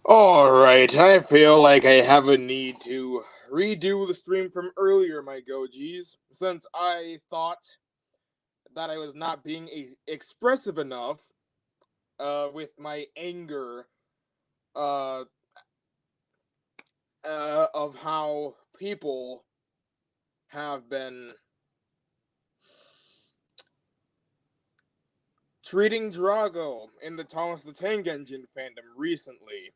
Alright, I feel like I have a need to redo the stream from earlier, my Gojis, since I thought that I was not being expressive enough with my anger uh, of how people have been treating Drago in the Thomas the Tank Engine fandom recently.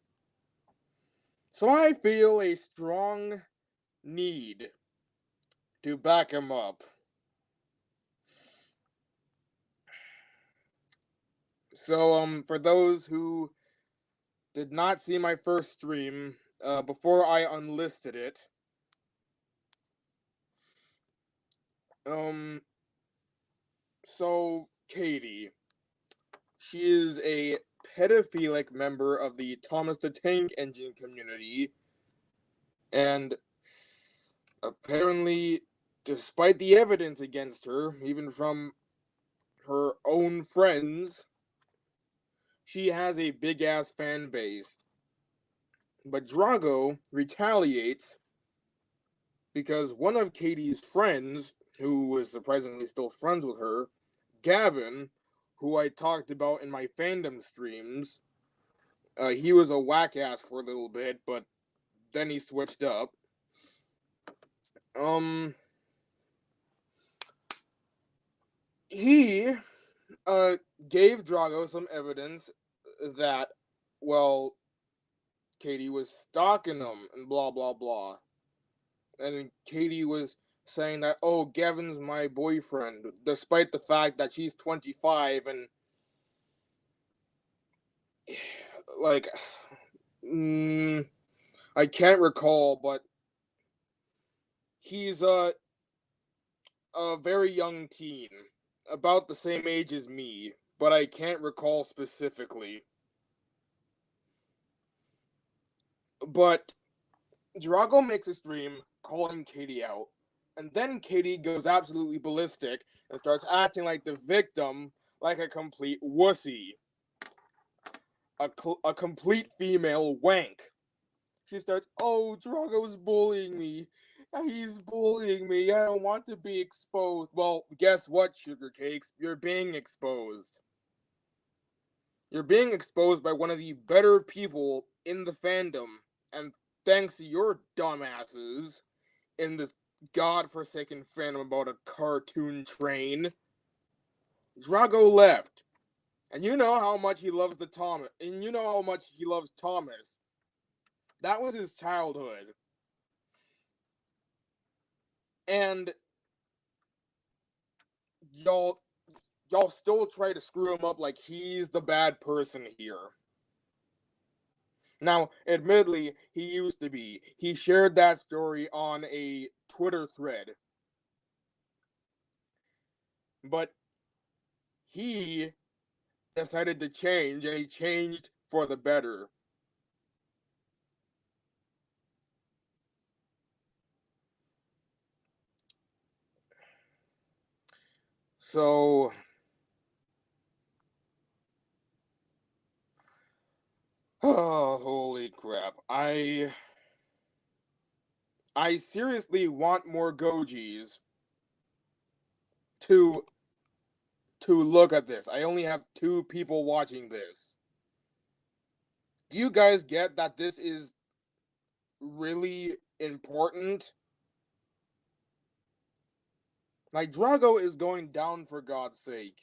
So I feel a strong need to back him up. So, for those who did not see my first stream, before I unlisted it, um, so Katie, she is a pedophilic member of the Thomas the Tank Engine community, and apparently, despite the evidence against her, even from her own friends, she has a big ass fan base. But Drago retaliates because one of Katie's friends, who was surprisingly still friends with her, Gavin, who I talked about in my fandom streams, he was a whack ass for a little bit, but then he switched up. Um, he gave Drago some evidence that, well, Katie was stalking him and blah blah blah. And Katie was saying that, oh, Gavin's my boyfriend, despite the fact that she's 25 and like, I can't recall, but he's a very young teen, about the same age as me, but I can't recall specifically. But Drago makes a stream calling Katie out, and then Katie goes absolutely ballistic and starts acting like the victim, like a complete wussy, a complete female wank. She starts, oh, Drago's bullying me. He's bullying me. I don't want to be exposed. Well, guess what, Sugar Cakes? You're being exposed. You're being exposed by one of the better people in the fandom. And thanks to your dumbasses in this godforsaken fandom about a cartoon train, Drago left. And you know how much he loves the Thomas. And you know how much he loves Thomas. That was his childhood. And y'all still try to screw him up like he's the bad person here. Now, admittedly, he used to be. He shared that story on a Twitter thread. But he decided to change, and he changed for the better. So, oh, holy crap. I seriously want more Gojis to look at this. I only have 2 people watching this. Do you guys get that this is really important? Like, Drago is going down, for God's sake.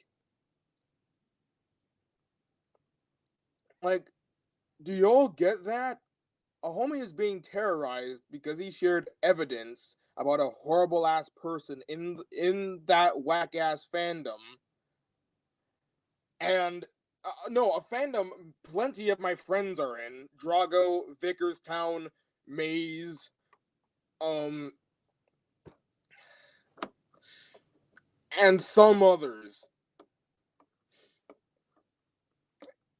Like, do y'all get that? A homie is being terrorized because he shared evidence about a horrible ass person in that whack ass fandom. And no, a fandom plenty of my friends are in. Drago, Vickerstown, Maze, and some others.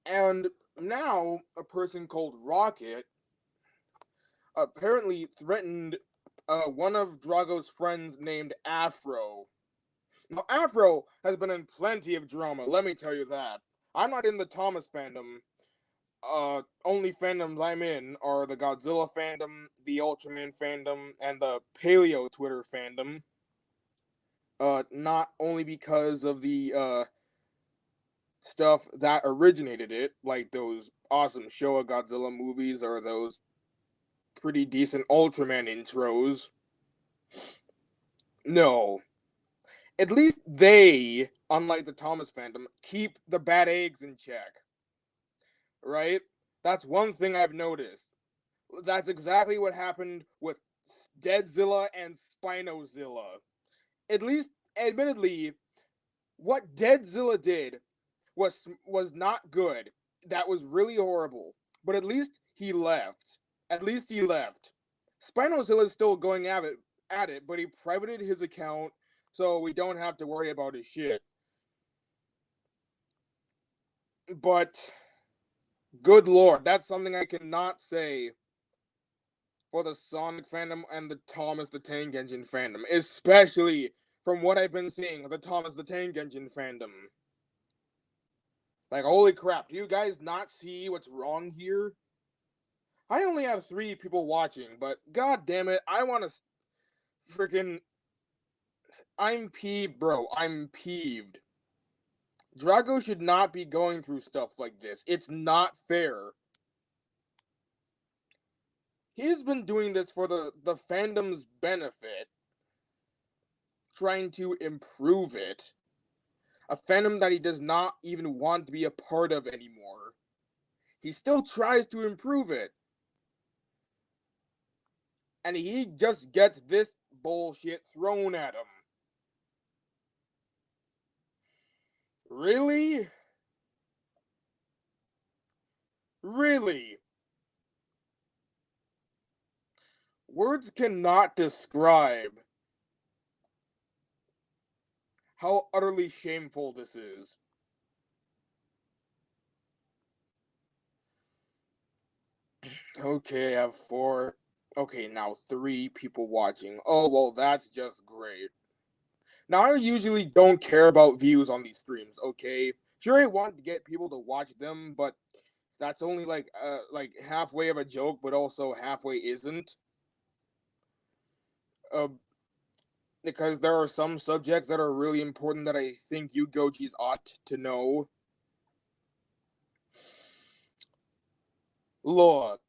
And now a person called Rocket apparently threatened one of Drago's friends named Afro. Now, Afro has been in plenty of drama, let me tell you that. I'm not in the Thomas fandom. only fandoms I'm in are the Godzilla fandom, the Ultraman fandom, and the Paleo Twitter fandom. Not only because of the stuff that originated it, like those awesome Showa Godzilla movies or those pretty decent Ultraman intros. No. At least they, unlike the Thomas fandom, keep the bad eggs in check. Right? That's one thing I've noticed. That's exactly what happened with Deadzilla and Spinozilla. At least, admittedly, what Deadzilla did was not good. That was really horrible. But at least he left. At least he left. Spinozilla is still going at it, but he privated his account, so we don't have to worry about his shit. But good lord, that's something I cannot say for the Sonic fandom and the Thomas the Tank Engine fandom, especially from what I've been seeing of the Thomas the Tank Engine fandom. Like, holy crap, do you guys not see what's wrong here? I only have 3 people watching, but god damn it, I want to freaking... I'm peeved, bro. I'm peeved. Drago should not be going through stuff like this. It's not fair. He's been doing this for the fandom's benefit, trying to improve it. A fandom that he does not even want to be a part of anymore. He still tries to improve it. And he just gets this bullshit thrown at him. Really? Really? Words cannot describe how utterly shameful this is. Okay, I have 4. Okay, now 3 people watching. Oh, well, that's just great. Now, I usually don't care about views on these streams, okay? Sure, I want to get people to watch them, but that's only like halfway of a joke, but also halfway isn't. Uh, because there are some subjects that are really important that I think you Gojis ought to know. Look.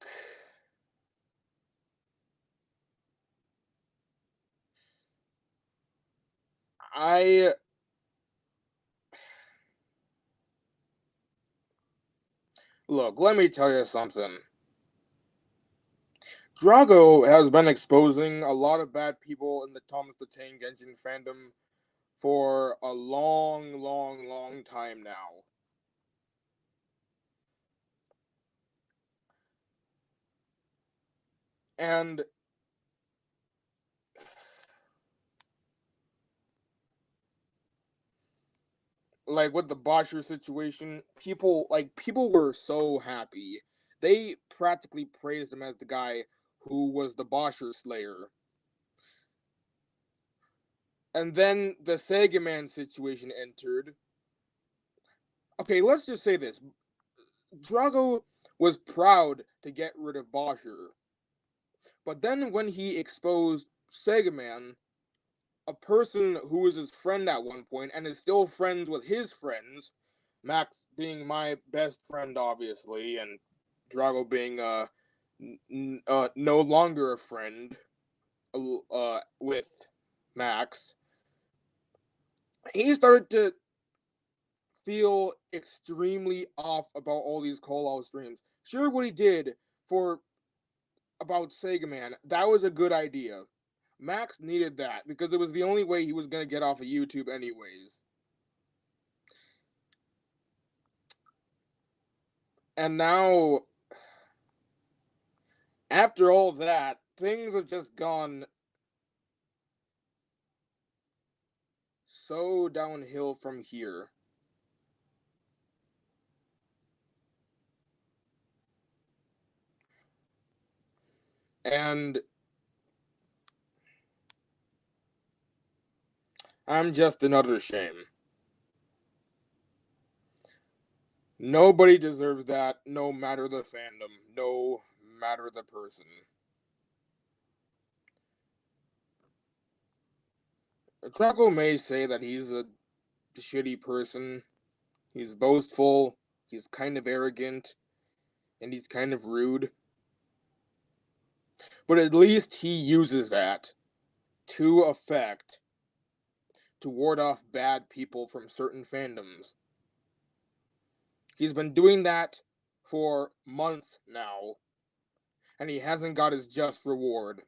Look, let me tell you something. Drago has been exposing a lot of bad people in the Thomas the Tank Engine fandom for a long, long, long time now. And like with the Bosher situation, people were so happy. They practically praised him as the guy who was the Bosher Slayer. And then the Sega Man situation entered. Okay, let's just say this. Drago was proud to get rid of Bosher. But then when he exposed Sega Man, a person who was his friend at one point and is still friends with his friends, Max being my best friend, obviously, and Drago being no longer a friend with Max, he started to feel extremely off about all these call-out streams. Sure, what he did for about Sega Man, that was a good idea. Max needed that because it was the only way he was going to get off of YouTube anyways. And now, after all that, things have just gone so downhill from here. And I'm just another shame. Nobody deserves that, no matter the fandom, no matter the person. Drago may say that he's a shitty person, he's boastful, he's kind of arrogant, and he's kind of rude. But at least he uses that to effect to ward off bad people from certain fandoms. He's been doing that for months now, and he hasn't got his just reward.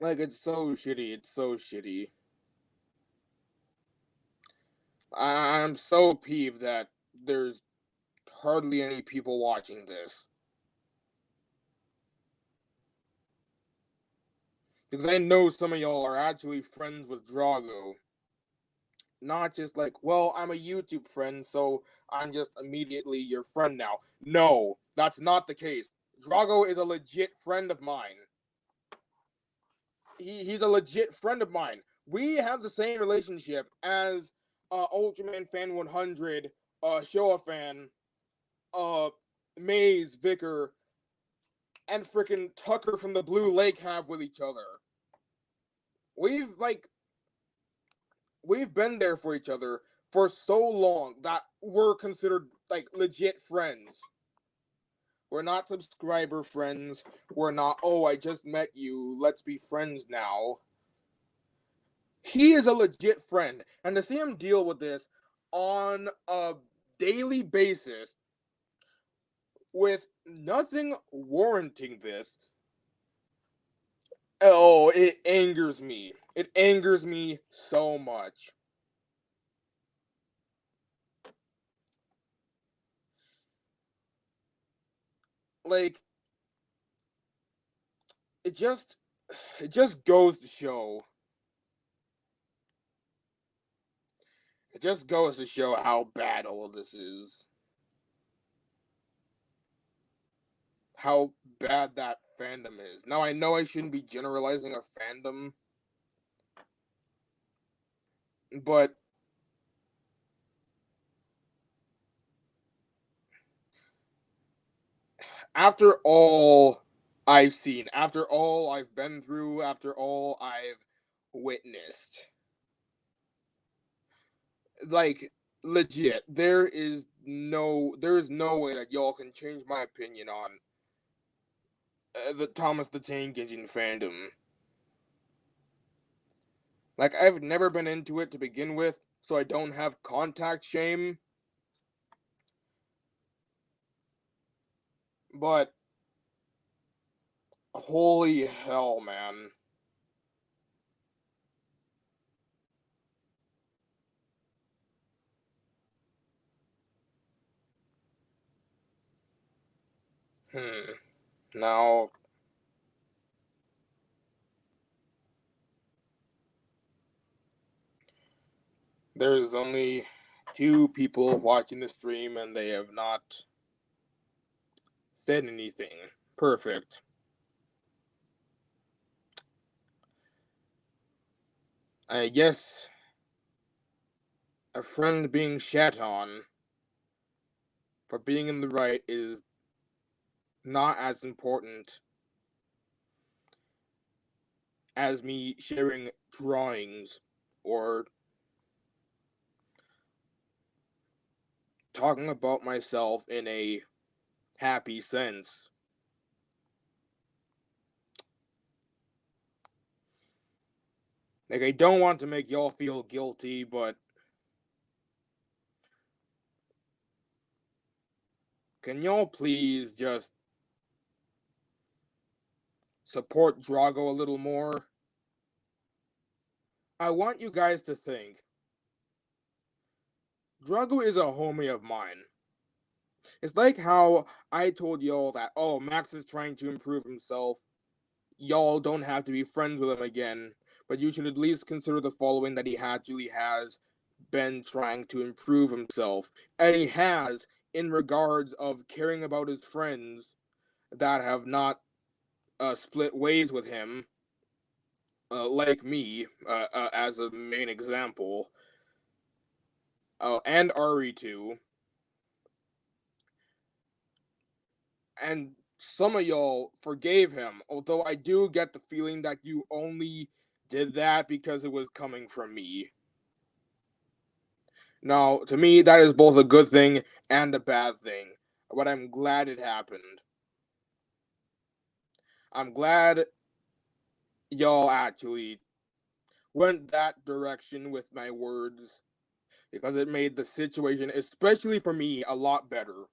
Like, it's so shitty, it's so shitty. I'm so peeved that there's hardly any people watching this. Because I know some of y'all are actually friends with Drago. Not just like, well, I'm a YouTube friend, so I'm just immediately your friend now. No, that's not the case. Drago is a legit friend of mine. He's a legit friend of mine. We have the same relationship as Ultraman Fan 100, Showa Fan, Maze, Vicar, and frickin' Tucker from the Blue Lake have with each other. We've been there for each other for so long that we're considered like legit friends. We're not subscriber friends. We're not, oh, I just met you, let's be friends now. He is a legit friend, and to see him deal with this on a daily basis with nothing warranting this, oh, it angers me. It angers me so much. Like, it just goes to show. It just goes to show how bad all of this is. How bad that fandom is. Now, I know I shouldn't be generalizing a fandom, but after all I've seen, after all I've been through, after all I've witnessed, like, legit, there is no way that y'all can change my opinion on the Thomas the Tank Engine fandom. Like, I've never been into it to begin with, so I don't have contact shame. But holy hell, man. Now, there's only 2 people watching the stream and they have not said anything. Perfect. I guess a friend being shat on for being in the right is not as important as me sharing drawings or talking about myself in a happy sense. Like, I don't want to make y'all feel guilty, but can y'all please just support Drago a little more? I want you guys to think Drago is a homie of mine. It's like how I told y'all that, oh, Max is trying to improve himself. Y'all don't have to be friends with him again, but you should at least consider the following that he actually has been trying to improve himself. And he has, in regards of caring about his friends that have not split ways with him, like me, as a main example. Oh, and Ari too. And some of y'all forgave him, although I do get the feeling that you only did that because it was coming from me. Now, to me, that is both a good thing and a bad thing, but I'm glad it happened. I'm glad y'all actually went that direction with my words because it made the situation, especially for me, a lot better.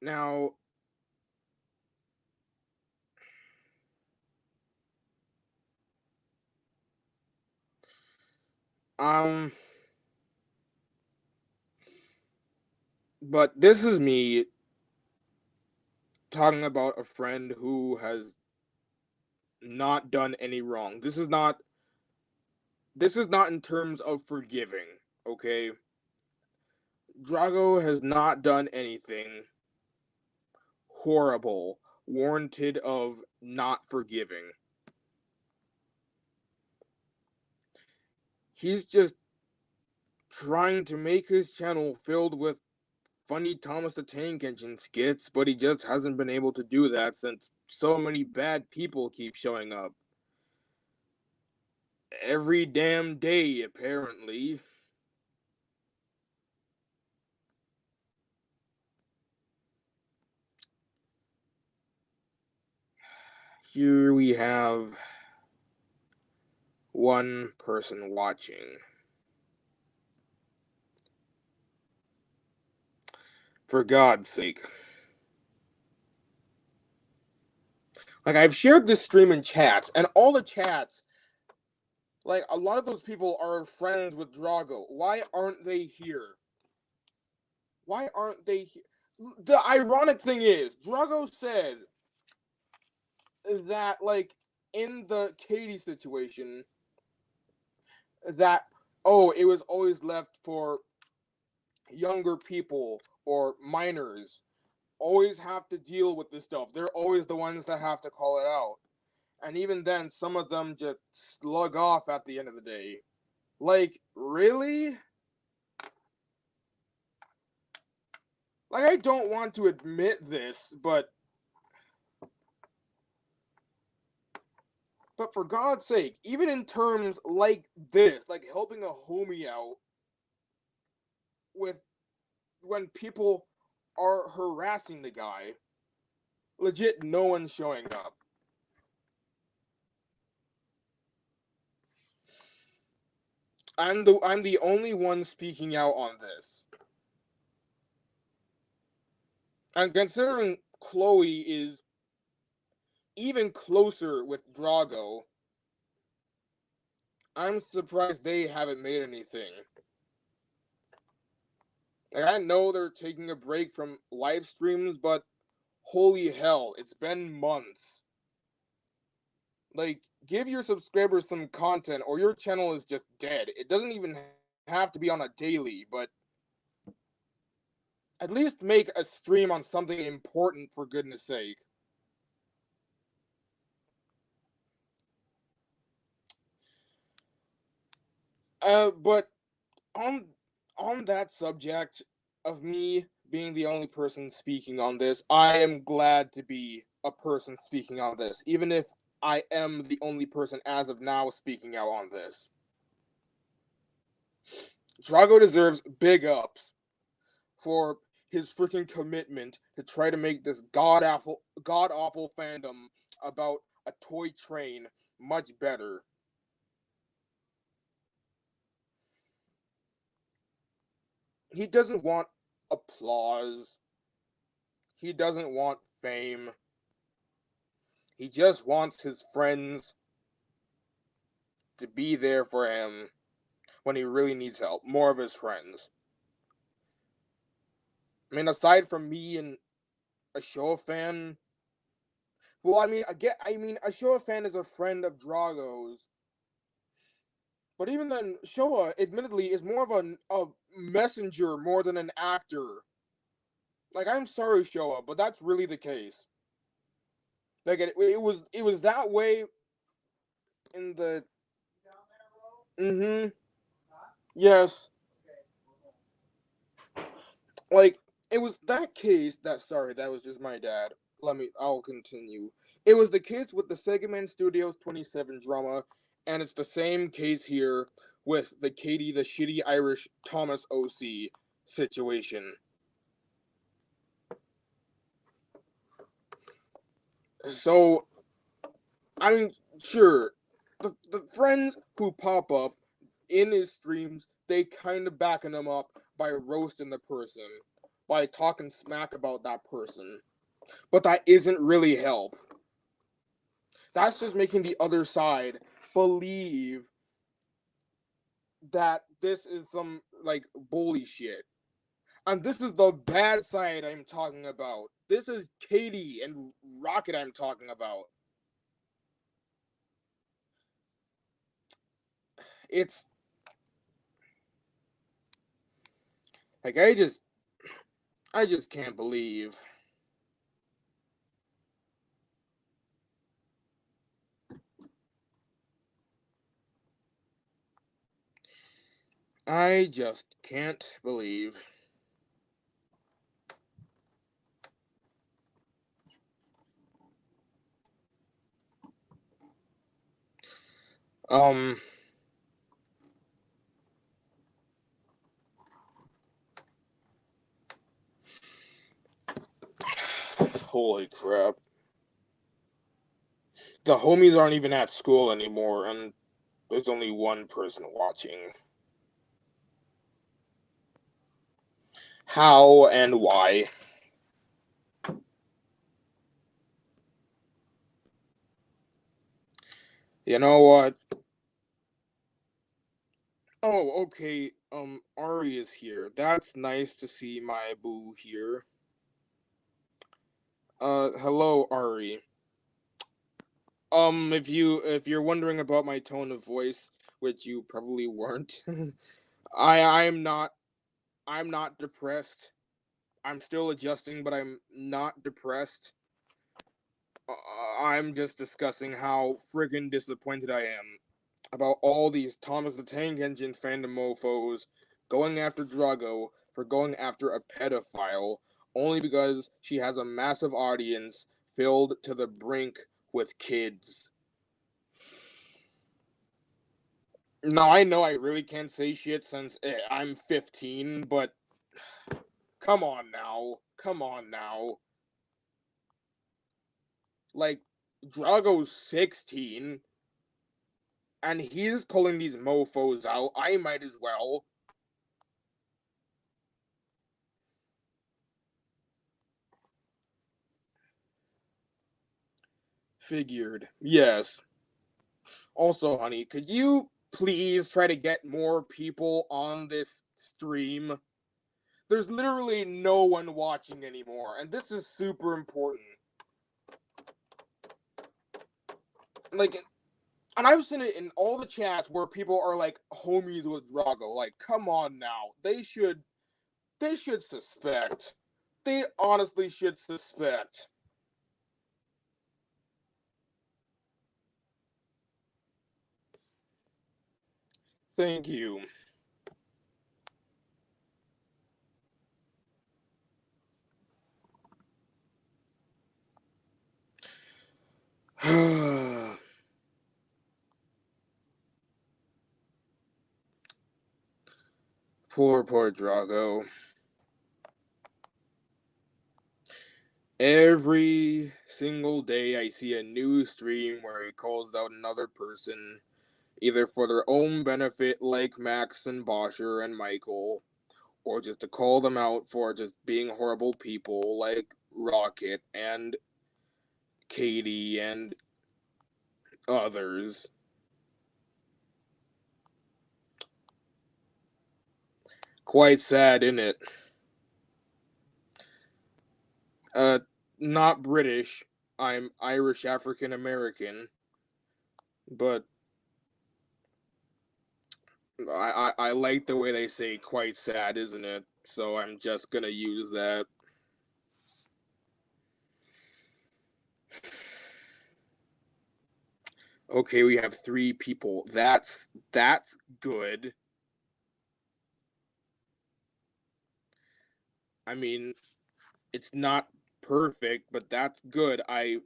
Now, um, but this is me talking about a friend who has not done any wrong. This is not in terms of forgiving, okay? Drago has not done anything horrible, warranted of not forgiving. He's just trying to make his channel filled with funny Thomas the Tank Engine skits, but he just hasn't been able to do that since so many bad people keep showing up. Every damn day, apparently. Here we have one person watching. For God's sake. Like, I've shared this stream in chats, and all the chats, like, a lot of those people are friends with Drago. Why aren't they here? Why aren't they here? The ironic thing is, Drago said that, like, in the Katie situation, that, oh, it was always left for younger people or minors. Always have to deal with this stuff. They're always the ones that have to call it out. And even then, some of them just slug off at the end of the day. Like, really? Like, I don't want to admit this, but for God's sake, even in terms like this, like helping a homie out with when people are harassing the guy, legit no one's showing up. I'm the only one speaking out on this. And considering Chloe is even closer with Drago, I'm surprised they haven't made anything. Like, I know they're taking a break from live streams, but holy hell, it's been months. Like, give your subscribers some content or your channel is just dead. It doesn't even have to be on a daily, but at least make a stream on something important, for goodness sake. But on that subject of me being the only person speaking on this, I am glad to be a person speaking on this, even if I am the only person as of now speaking out on this. Drago deserves big ups for his freaking commitment to try to make this god awful fandom about a toy train much better. He doesn't want applause. He doesn't want fame. He just wants his friends to be there for him when he really needs help. More of his friends. I mean, aside from me and a Showa fan, well, a Showa fan is a friend of Drago's, but even then, Showa, admittedly, is more of a messenger more than an actor. Like, I'm sorry, Showa, but that's really the case. Like, it was that way in the Mm-hmm. Yes. Like, it was that case that, sorry, that was just my dad. I'll continue. It was the case with the Segment Studios 27 drama, and it's the same case here with the Katie, the shitty Irish Thomas OC situation. So, I mean, sure, the friends who pop up in his streams, they kind of backing him up by roasting the person, by talking smack about that person. But that isn't really help. That's just making the other side believe that this is some like bully shit. And this is the bad side I'm talking about. This is Katie and Rocket I'm talking about. It's like I just can't believe. I just can't believe. Um Holy crap. The homies aren't even at school anymore and there's only one person watching. How and why? You know what? Oh, okay. Ari is here. That's nice to see my boo here. Hello, Ari. If you're wondering about my tone of voice, which you probably weren't, I'm not I'm not depressed. I'm still adjusting, but I'm not depressed. I'm just discussing how friggin' disappointed I am about all these Thomas the Tank Engine fandom mofos going after Drago for going after a pedophile only because she has a massive audience filled to the brink with kids. Now, I know I really can't say shit since I'm 15, but come on now. Come on now. Like, Drago's 16, and he's calling these mofos out. I might as well. Figured. Yes. Also, honey, could you please try to get more people on this stream? There's literally no one watching anymore, and this is super important. Like, and I've seen it in all the chats where people are like homies with Drago. Like, come on now. They should suspect. They honestly should suspect. Thank you. Poor Drago. Every single day I see a new stream where he calls out another person, either for their own benefit, like Max and Bosher and Michael, or just to call them out for just being horrible people, like Rocket and Katie and others. Quite sad, isn't it? Uh, not British. I'm Irish African American, but I like the way they say quite sad, isn't it? So I'm just gonna use that. Okay, we have 3 people. That's good. I mean, it's not perfect, but that's good. I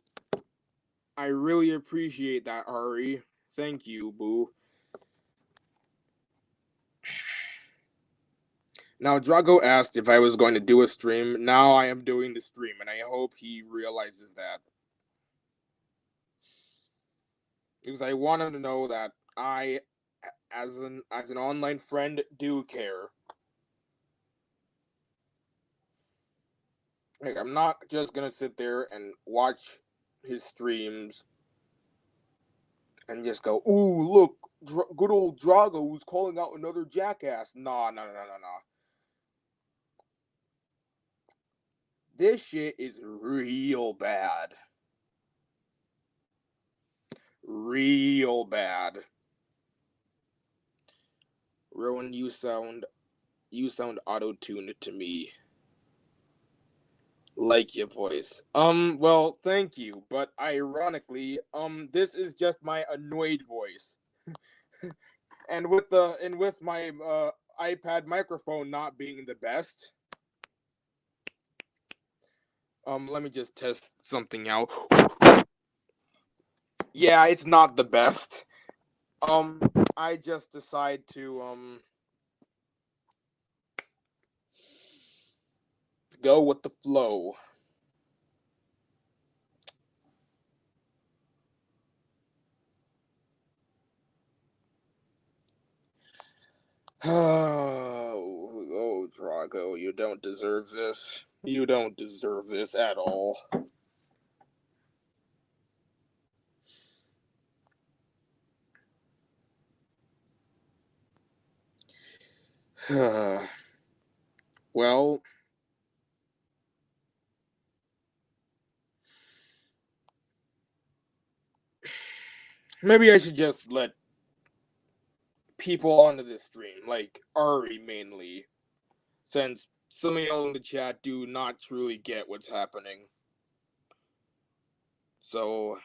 really appreciate that, Ari. Thank you, boo. Now, Drago asked if I was going to do a stream. Now I am doing the stream, and I hope he realizes that. Because I want him to know that I, as an online friend, do care. Like, I'm not just gonna sit there and watch his streams and just go, "Ooh, look, good old Drago who's calling out another jackass." Nah, nah, nah, nah, nah, nah. This shit is real bad. Real bad. Rowan, you sound auto-tuned to me. Like your voice. Well, thank you, but ironically, this is just my annoyed voice. And with my iPad microphone not being the best, let me just test something out. Yeah, it's not the best. Um, I just decide to go with the flow. Oh, Drago, you don't deserve this. You don't deserve this at all. Well, maybe I should just let people onto this stream, like Ari mainly, since some of y'all in the chat do not truly get what's happening. So,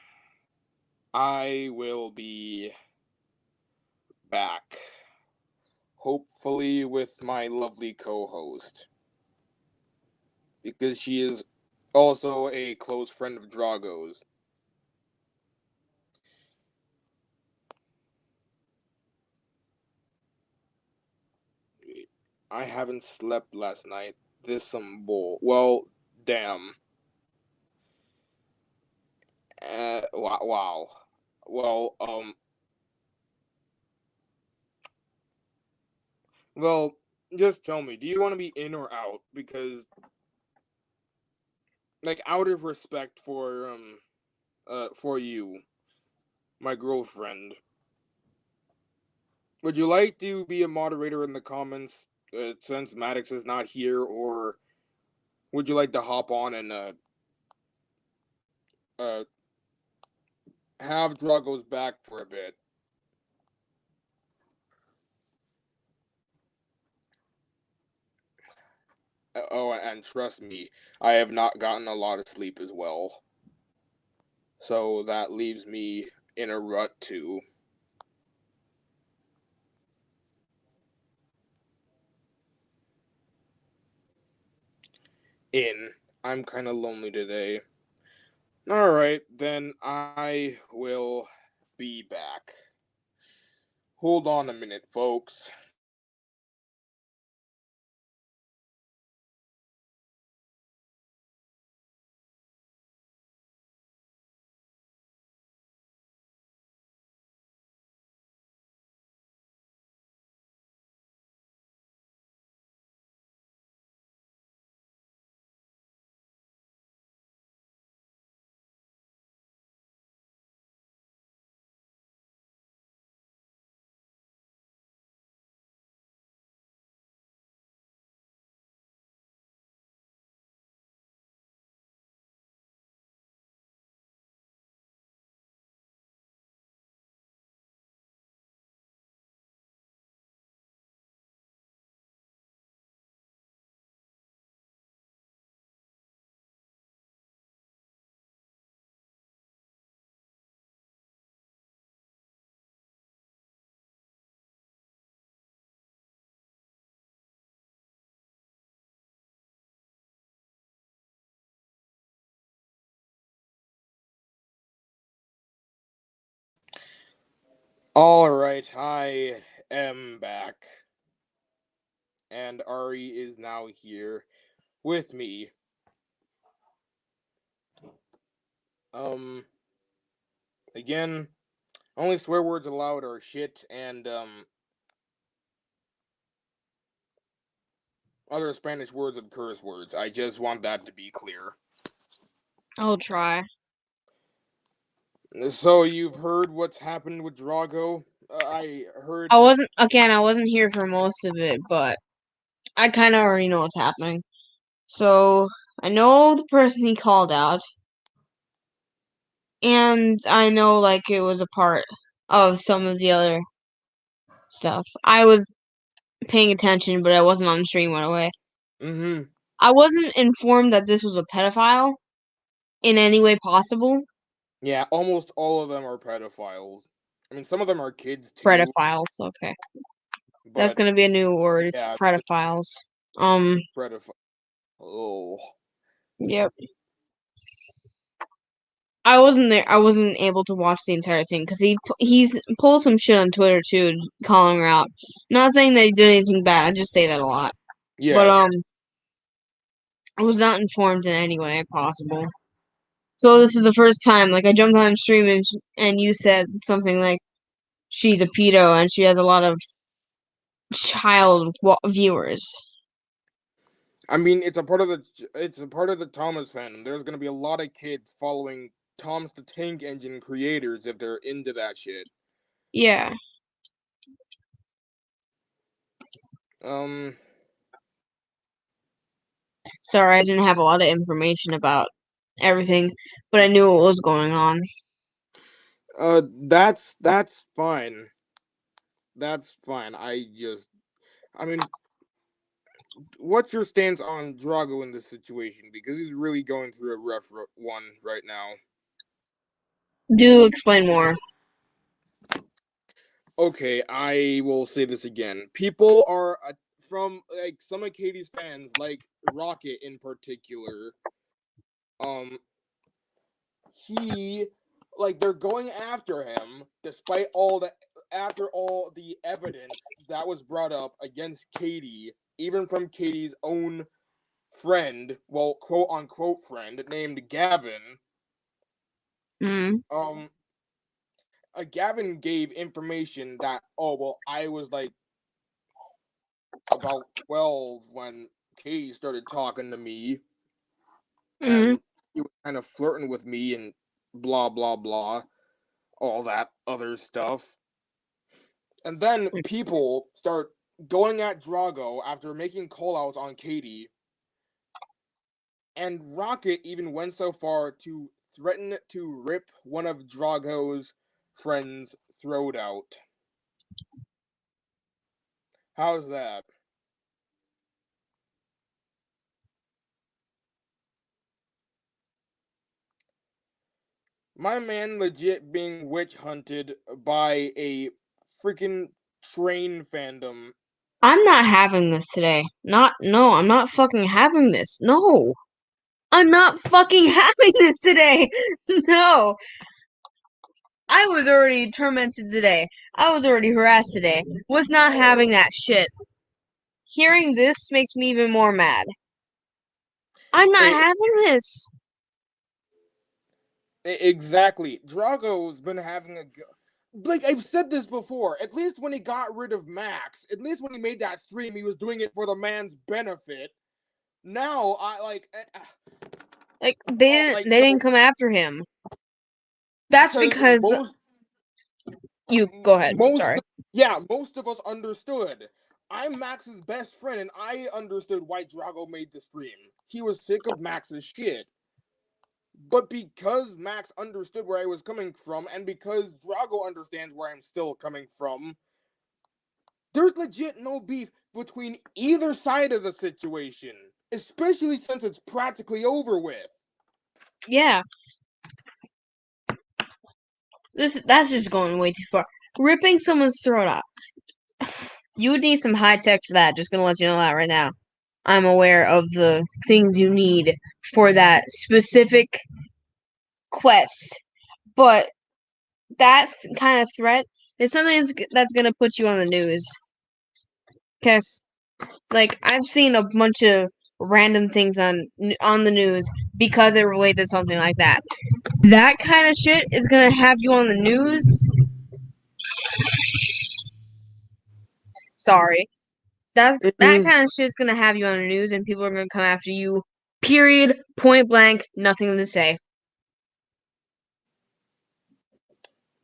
I will be back. Hopefully, with my lovely co host. Because she is also a close friend of Drago's. I haven't slept last night. This some bull. Well, damn. Wow. Well, well, just tell me, do you want to be in or out? Because, like, out of respect for you, my girlfriend, would you like to be a moderator in the comments, since Maddox is not here, or would you like to hop on and, uh, have Drago's back for a bit? Oh, and trust me, I have not gotten a lot of sleep as well. So that leaves me in a rut too. In. I'm kind of lonely today. Alright, then I will be back. Hold on a minute, folks. Alright, I am back. And Ari is now here with me. Again, only swear words allowed are shit and, other Spanish words and curse words. I just want that to be clear. I'll try. So, you've heard what's happened with Drago? I heard I that. wasn't here for most of it, but I kind of already know what's happening. So, I know the person he called out, and I know, like, it was a part of some of the other stuff. I was paying attention, but I wasn't on stream right away. Mm-hmm. I wasn't informed that this was a pedophile in any way possible. Yeah, almost all of them are pedophiles. I mean, some of them are kids too, Pedophiles, okay. That's but gonna be a new word. It's yeah, pedophiles. pedophile. Oh. Yep. I wasn't there. I wasn't able to watch the entire thing because he's pulled some shit on Twitter too, calling her out. Not saying that he did anything bad. I just say that a lot. But Yeah, I was not informed in any way possible. So this is the first time. Like I jumped on stream and you said something like she's a pedo and she has a lot of child viewers. I mean, it's a part of the Thomas fandom. There's gonna be a lot of kids following Thomas the Tank Engine creators if they're into that shit. Yeah. Um, Sorry, I didn't have a lot of information about everything, but I knew what was going on. that's fine. That's fine. I mean, what's your stance on Drago in this situation? Because he's really going through a rough one right now. Do explain more. Okay, I will say this again. People are from like some of Katie's fans, like Rocket in particular. Um, he like they're going after him despite all the evidence that was brought up against Katie, even from Katie's own friend, well, quote unquote friend named Gavin. Mm. Um, Gavin gave information that, oh well, I was like about 12 when Katie started talking to me, Mm. and he was kind of flirting with me and blah blah blah, all that other stuff. And then people start going at Drago after making callouts on Katie. And Rocket even went so far to threaten to rip one of Drago's friends' throat out. How's that? My man legit being witch hunted by a freaking train fandom. I'm not having this today. No, I'm not fucking having this. No. I'm not fucking having this today. No. I was already tormented today. I was already harassed today. Was not having that shit. Hearing this makes me even more mad. I'm not It, having this. exactly. Drago's been having a like I've said this before. At least when he got rid of Max, at least when he made that stream, he was doing it for the man's benefit. Now I Like they like they so didn't come after him. That's because because you go ahead. most Sorry. yeah, most of us understood. I'm Max's best friend, and I understood why Drago made the stream. He was sick of Max's shit. But because Max understood where I was coming from, and because Drago understands where I'm still coming from, there's legit no beef between either side of the situation, especially since it's practically over with. Yeah. That's just going way too far. Ripping someone's throat out. You would need some high tech for that. Just gonna let you know that right now. I'm aware of the things you need for that specific quest. But that kind of threat It's something that's gonna put you on the news. Okay, like I've seen a bunch of random things on the news because it related to something like that. That kind of shit is gonna have you on the news. Sorry, that Mhm. kind of shit is gonna have you on the news, and people are gonna come after you. Period. Point blank. Nothing to say.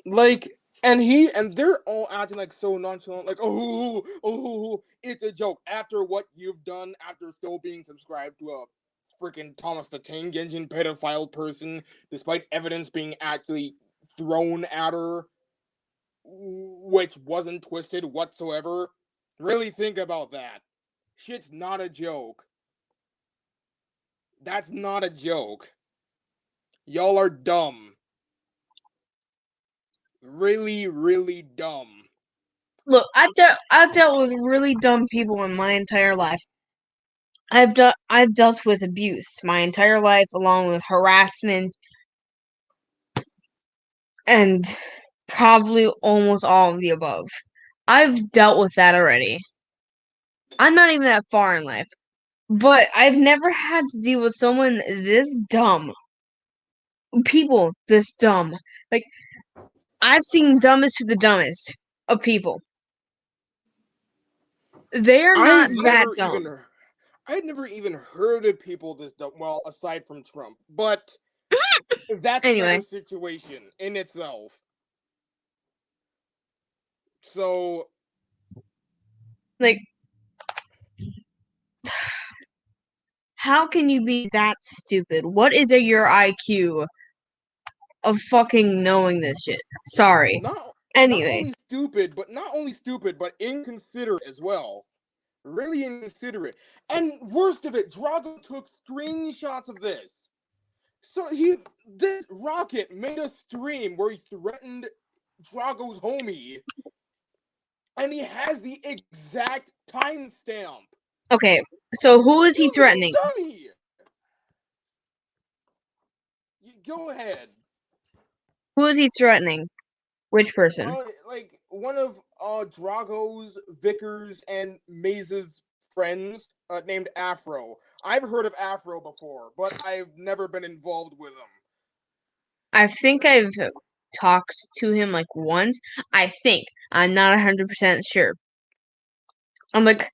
Like, and they're all acting like so nonchalant, like, oh, it's a joke. After what you've done, after still being subscribed to a freaking Thomas the Tank Engine pedophile person, despite evidence being actually thrown at her, which wasn't twisted whatsoever. Really think about that. Shit's not a joke. That's not a joke. Y'all are dumb. Really, really dumb. Look, I've dealt with really dumb people in my entire life. I've dealt with abuse my entire life, along with harassment and probably almost all of the above. I've dealt with that already. I'm not even that far in life, but I've never had to deal with someone this dumb. People this dumb. Like, I've seen dumbest to the dumbest of people. They're not I've that never dumb. even I'd never even heard of people this dumb. Well, aside from Trump, but that's Anyway, another situation in itself. So, like, how can you be that stupid? What is your IQ of fucking knowing this shit? Sorry. not Anyway, only stupid, but inconsiderate as well. Really inconsiderate. And worst of it, Drago took screenshots of this. So this Rocket made a stream where he threatened Drago's homie, and he has the exact timestamp. okay. So who is he You little threatening? dummy! Go ahead. Who is he threatening? Which person? Like one of Drago's, Vickers, and Maze's friends named Afro. I've heard of Afro before, but I've never been involved with him. I think I've talked to him like once. I think. I'm not 100% sure. I'm like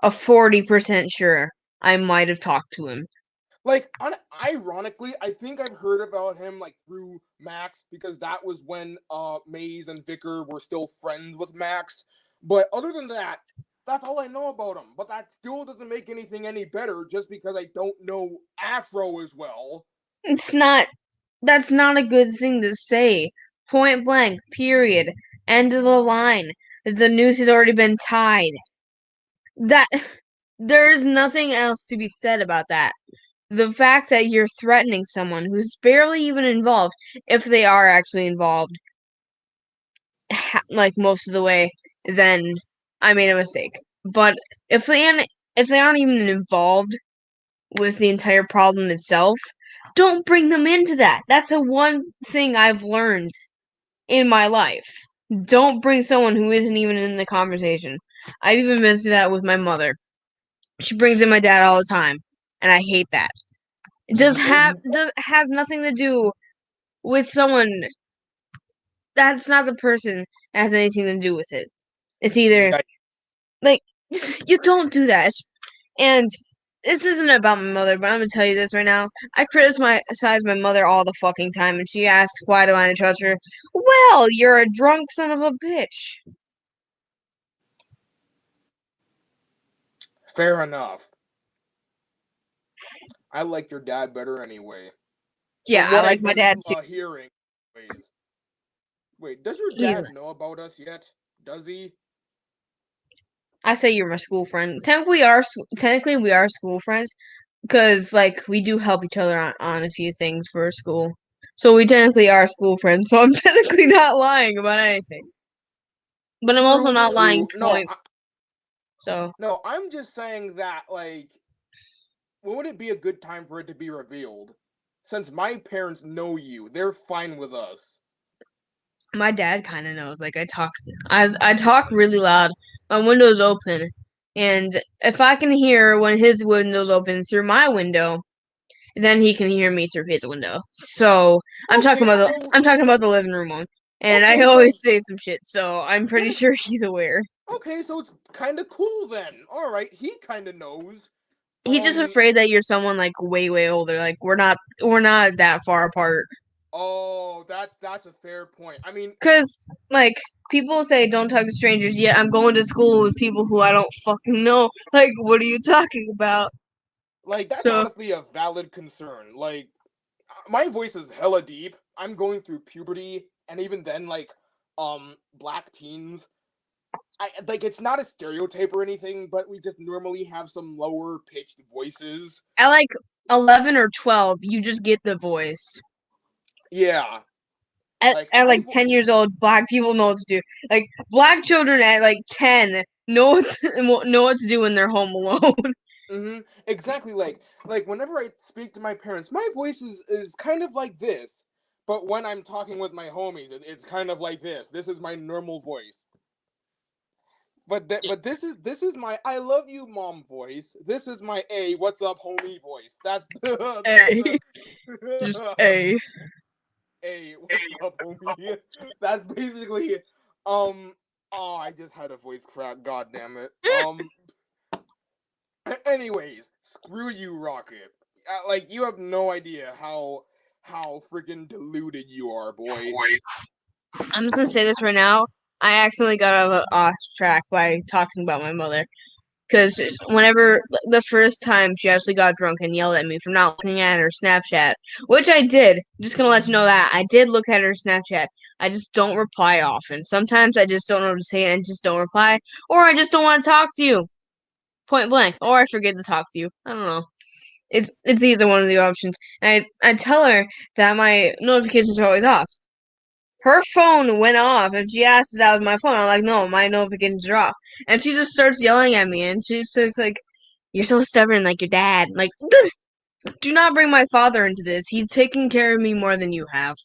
a 40% sure I might have talked to him. Like, ironically, I think I've heard about him like through Max because that was when Maze and Vicker were still friends with Max. But other than that, that's all I know about him. But that still doesn't make anything any better just because I don't know Afro as well. It's not. That's not a good thing to say. Point blank, period. End of the line. The news has already been tied. That. There's nothing else to be said about that. The fact that you're threatening someone who's barely even involved, if they are actually involved, like most of the way, then I made a mistake. But if they aren't even involved with the entire problem itself, don't bring them into that. That's the one thing I've learned in my life. Don't bring someone who isn't even in the conversation. I've even been through that with my mother. She brings in my dad all the time, and I hate that. It has nothing to do with someone. That's not the person that has anything to do with it. It's either Yeah. like you don't do that. And this isn't about my mother, but I'm gonna tell you this right now. I criticize my mother all the fucking time, and she asks why do I trust her? Well, you're a drunk son of a bitch. Fair enough. I like your dad better anyway. Yeah, From I what like I've my been dad too. hearing. Wait, does your He's, dad know about us yet? Does he? I say you're my school friend. Technically we are school friends because like we do help each other on a few things for school. So we technically are school friends. So I'm technically not lying about anything. But I'm also True, not lying true. point. So No, I'm just saying that, like, when would it be a good time for it to be revealed? Since my parents know you, they're fine with us. My dad kind of knows. Like I talk really loud. My window's open, and if I can hear when his window's open through my window, then he can hear me through his window. So Okay, so I'm talking about the living room one, and I okay, so always say some shit. So I'm pretty then sure he's aware. okay, so it's kind of cool then. All right, he kind of knows. He's just afraid that you're someone like way older. Like we're not that far apart. Oh, that's a fair point. I mean, Cause like people say don't talk to strangers. Yet I'm going to school with people who I don't fucking know. Like what are you talking about? like that's So honestly a valid concern. Like my voice is hella deep. I'm going through puberty, and even then, like, black teens. I like it's not a stereotype or anything, but we just normally have some lower pitched voices. at like 11 or 12, you just get the voice. Yeah, like At like 10 years old, black people know what to do. Like black children at like 10 know what to do when they're home alone. exactly. Like whenever I speak to my parents, my voice is kind of like this. But when I'm talking with my homies, it's kind of like this. This is my normal voice. But this is my I love you mom voice. This is my a what's up homie voice. That's Hey, just hey. a what's up homie. That's basically um oh I just had a voice crack. God damn it. Anyways, screw you, Rocket. Like you have no idea how freaking deluded you are, boy. I'm just gonna say this right now. I accidentally got off track by talking about my mother. Because whenever the first time she actually got drunk and yelled at me for not looking at her Snapchat, which I did. Just gonna let you know that I did look at her Snapchat. I just don't reply often. Sometimes I just don't know what to say and just don't reply, or I just don't want to talk to you, point blank, or I forget to talk to you. I don't know. It's either one of the options. And I tell her that my notifications are always off. Her phone went off and she asked if that was my phone. I'm like, no, my notifications are off. And she just starts yelling at me and she starts like, you're so stubborn like your dad. Like, do not bring my father into this. He's taking care of me more than you have.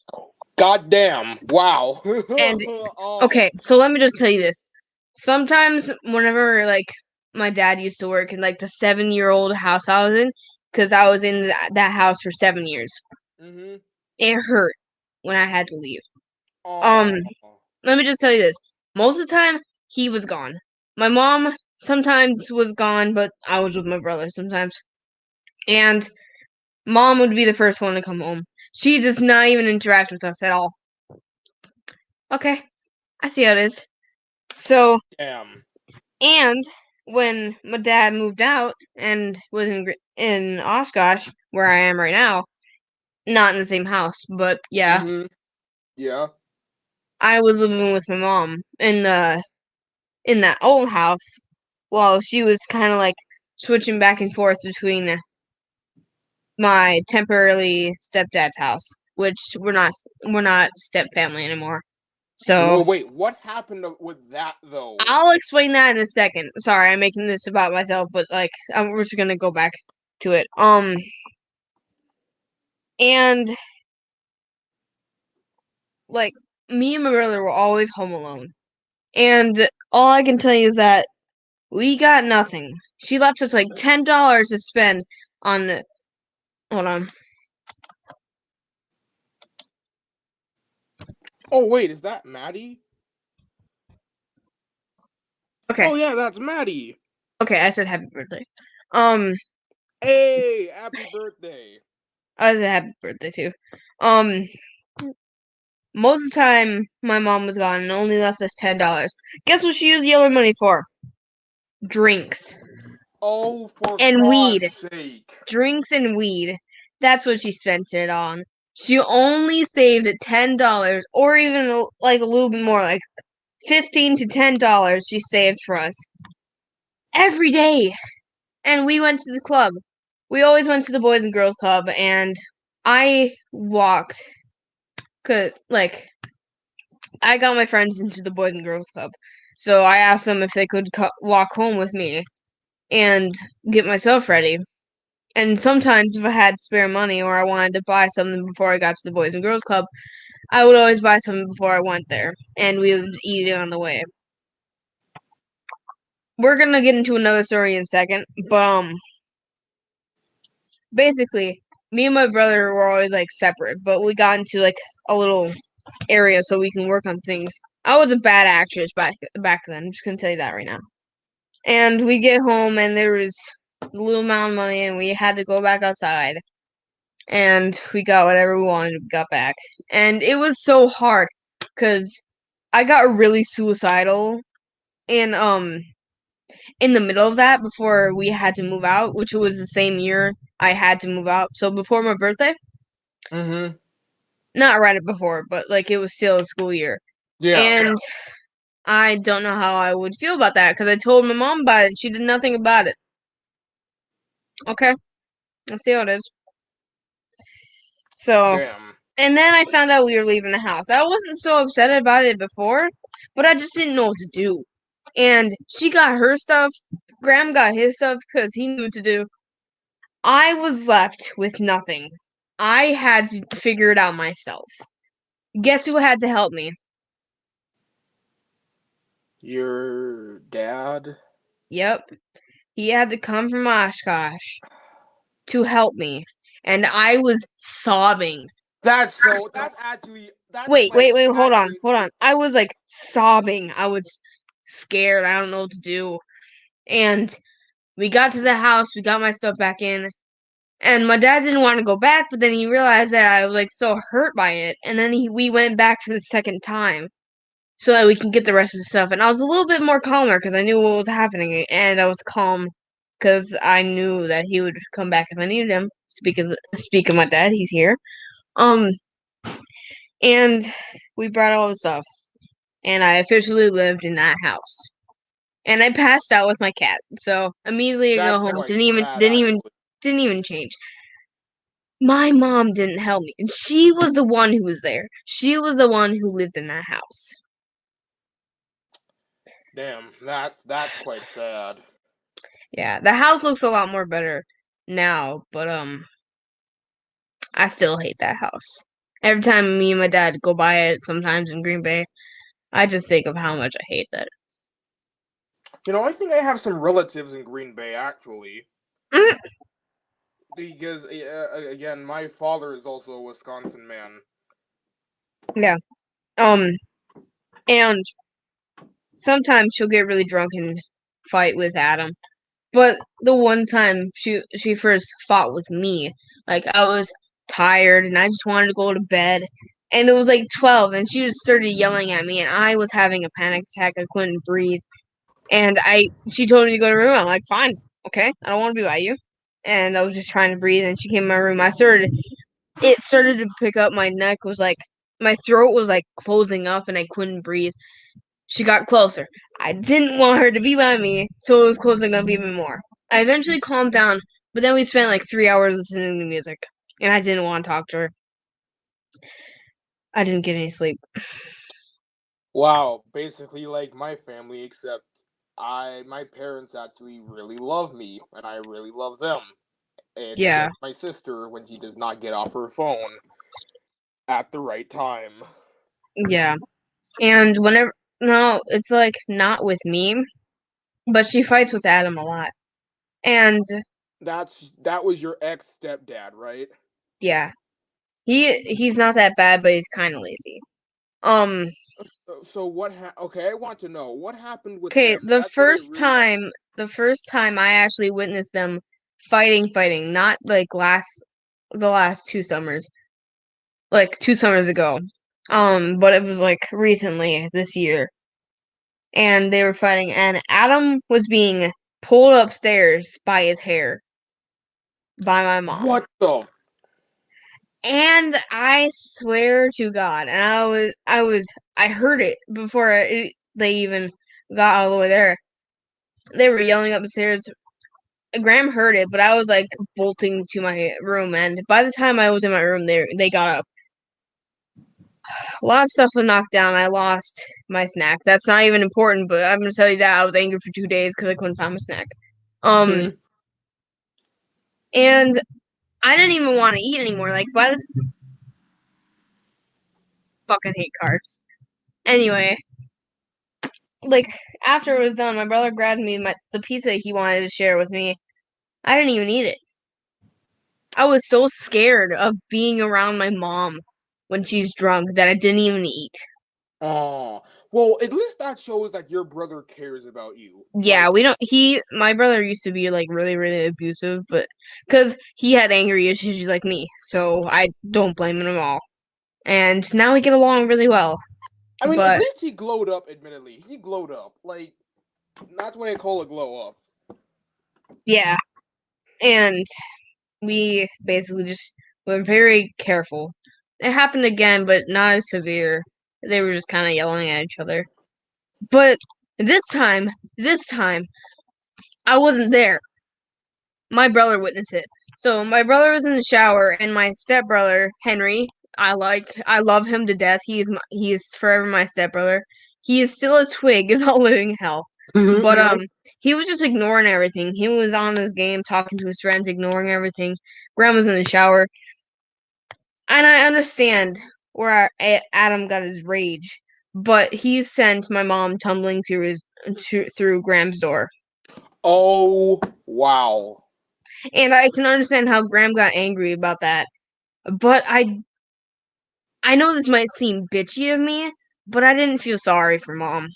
God damn. Wow. And Oh. okay, so let me just tell you this. Sometimes whenever like my dad used to work in like the 7-year-old house I was in, because I was in that house for 7 years, Mhm. it hurt when I had to leave. Um, Oh. let me just tell you this. Most of the time, he was gone. My mom sometimes was gone, but I was with my brother sometimes. And mom would be the first one to come home. She does not even interact with us at all. Okay, I see how it is. So, Damn. and when my dad moved out and was in Oshkosh, where I am right now, not in the same house, but yeah, Mhm. Yeah. I was living with my mom in that old house while she was kind of like switching back and forth between my temporarily stepdad's house, which we're not step family anymore. So Well, wait. What happened with that though? I'll explain that in a second. Sorry, I'm making this about myself, but like we're just gonna go back to it. And like me and my brother were always home alone, and all I can tell you is that we got nothing. She left us like $10 to spend on. Hold on. Oh wait, is that Maddie? Okay, Oh yeah, that's Maddie. okay, I said happy birthday. Um, Hey, happy birthday. I said happy birthday too. Um, most of the time my mom was gone and only left us $10. Guess what she used the other money for? Drinks Oh, for and weed. God's sake. Drinks and weed. That's what she spent it on. She only saved $10, or even like a little bit more, like $15 to $10. She saved for us every day, and we went to the club. We always went to the Boys and Girls Club, and I walked because like I got my friends into the Boys and Girls Club. So I asked them if they could walk home with me and get myself ready. And sometimes if I had spare money or I wanted to buy something before I got to the Boys and Girls Club, I would always buy something before I went there, and we would eat it on the way. We're gonna get into another story in a second, but basically, me and my brother were always like separate, but we got into like a little area so we can work on things. I was a bad actress back then. I'm just gonna tell you that right now. And we get home and there was a little amount of money, and we had to go back outside. And we got whatever we wanted. We got back, and it was so hard because I got really suicidal in in the middle of that before we had to move out, which was the same year I had to move out. So before my birthday. Mm-hmm. Not right before, but like it was still a school year. Yeah. And I don't know how I would feel about that because I told my mom about it. She did nothing about it. Okay, let's see how it is. So, Damn. and then I found out we were leaving the house. I wasn't so upset about it before, but I just didn't know what to do. And she got her stuff. Graham got his stuff because he knew what to do. I was left with nothing. I had to figure it out myself. Guess who had to help me? Your dad? Yep. He had to come from Oshkosh to help me. And I was sobbing. That's actually, Wait, hold on. I was like sobbing. I was scared. I don't know what to do. And we got to the house, we got my stuff back in, and my dad didn't want to go back, but then he realized that I was like so hurt by it, and then we went back for the second time so that we can get the rest of the stuff. And I was a little bit more calmer because I knew what was happening, and I was calm because I knew that he would come back if I needed him. Speak of my dad, he's here. Um, and we brought all the stuff, and I officially lived in that house. And I passed out with my cat, so immediately I go that's home. quite sad, actually. Didn't even change. My mom didn't help me, and she was the one who was there. She was the one who lived in that house. Damn, that's quite sad. Yeah, the house looks a lot more better now, but I still hate that house. Every time me and my dad go by it, sometimes in Green Bay, I just think of how much I hate that. I think I have some relatives in Green Bay, actually. Mhm. Because, again, my father is also a Wisconsin man. Yeah. Um, and sometimes she'll get really drunk and fight with Adam. But the one time she first fought with me, like I was tired and I just wanted to go to bed. And it was like 12 and she just started yelling at me and I was having a panic attack. I couldn't breathe. And she told me to go to her room. I'm like, fine, okay, I don't want to be by you. And I was just trying to breathe and she came in my room. It started to pick up. My neck was like, my throat was like closing up and I couldn't breathe. She got closer. I didn't want her to be by me, so it was closing up even more. I eventually calmed down, but then we spent like 3 hours listening to music, and I didn't want to talk to her. I didn't get any sleep. Wow, basically like my family, except my parents actually really love me, and I really love them. It's Yeah, just my sister when she does not get off her phone at the right time. yeah. And whenever, no, it's like not with me, but she fights with Adam a lot. And That was your ex stepdad, right? yeah, he's not that bad, but he's kind of lazy. Um, So okay, I want to know what happened with okay, them. That's what I really want. the first time I actually witnessed them fighting, not like the last 2 summers, like 2 summers ago. But it was like recently this year, and they were fighting, and Adam was being pulled upstairs by his hair by my mom. What the? And I swear to God, and I heard it before they even got all the way there. They were yelling upstairs. Graham heard it, but I was like bolting to my room, and by the time I was in my room, they got up. A lot of stuff was knocked down. I lost my snack. That's not even important, but I'm gonna tell you that I was angry for 2 days because I couldn't find my snack. Um, and I didn't even want to eat anymore. Like fucking hate cards. Anyway, like, after it was done, my brother grabbed me the pizza he wanted to share with me. I didn't even eat it. I was so scared of being around my mom when she's drunk that I didn't even eat. Oh, well, at least that shows that your brother cares about you. Yeah, Like, we don't. My brother used to be like really, really abusive, but because he had anger issues like me, so I don't blame him at all. And now we get along really well. I mean, at But least he glowed up, admittedly. He glowed up. Like, that's what I call a glow up. yeah, and we basically just were very careful. It happened again, but not as severe. They were just kind of yelling at each other. But this time, I wasn't there. My brother witnessed it. So my brother was in the shower, and my stepbrother Henry, I love him to death. He is forever my stepbrother. He is still a twig, is all living hell. But he was just ignoring everything. He was on his game, talking to his friends, ignoring everything. Grandma's in the shower, and I understand where Adam got his rage, but he sent my mom tumbling through Graham's door. Oh, wow. And I can understand how Graham got angry about that. But I know this might seem bitchy of me, but I didn't feel sorry for Mom.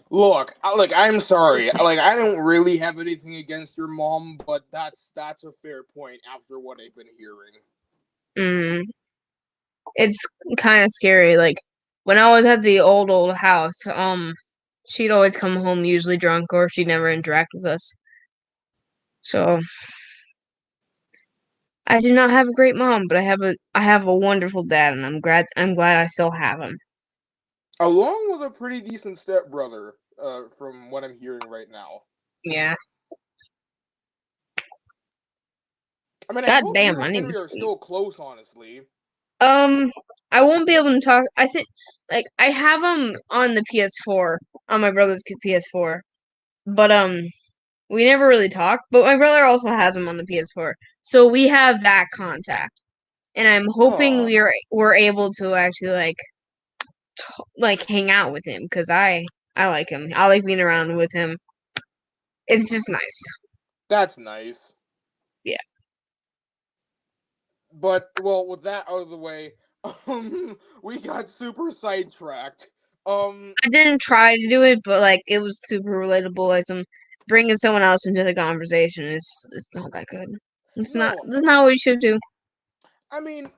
Look, I'm sorry. Like, I don't really have anything against your mom, but that's a fair point after what I've been hearing. It's kind of scary. Like, when I was at the old house, she'd always come home usually drunk, or she'd never interact with us. So I do not have a great mom, but I have a wonderful dad, and I'm glad I still have him. Along with a pretty decent stepbrother, from what I'm hearing right now. Yeah. I mean, I God hope you damn, and I need to Henry are sleep. still close, honestly. I won't be able to talk. I think, like, I have him on the PS4, on my brother's PS4, but we never really talk. But my brother also has him on the PS4, so we have that contact, and I'm hoping Aw. we're able to actually like hang out with him because I like him. I like being around with him. It's just nice. That's nice. Yeah. But, well, with that out of the way, we got super sidetracked. I didn't try to do it, but like it was super relatable. Like bringing someone else into the conversation. It's not that good. It's not. No, That's not what you should do. I mean,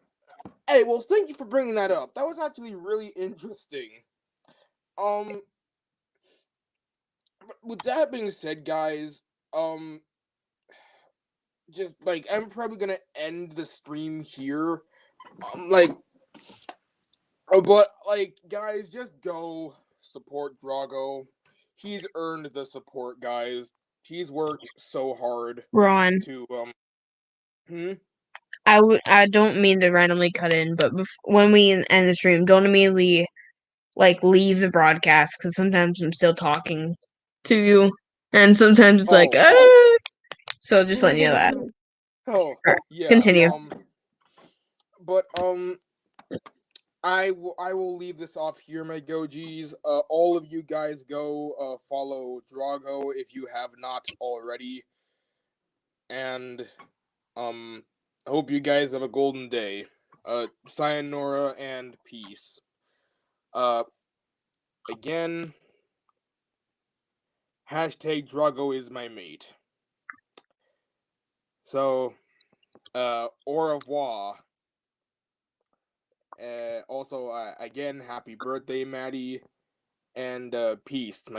hey, well, thank you for bringing that up. That was actually really interesting. Um, with that being said, guys, um, just, like, I'm probably gonna end the stream here. But, like, guys, just go support Drago. He's earned the support, guys. He's worked so hard Ron, to, hmm? I don't mean to randomly cut in, but when we end the stream, don't immediately like leave the broadcast because sometimes I'm still talking to you, and sometimes it's like, Oh. so just letting you know that. Oh, Alright, yeah, continue. but, I will leave this off here, my Gojis. All of you guys go, follow Drago if you have not already. And, I hope you guys have a golden day. Sayonara and peace. Again, hashtag Drago is my mate. So, au revoir. Also, again, happy birthday, Maddie. And, peace, my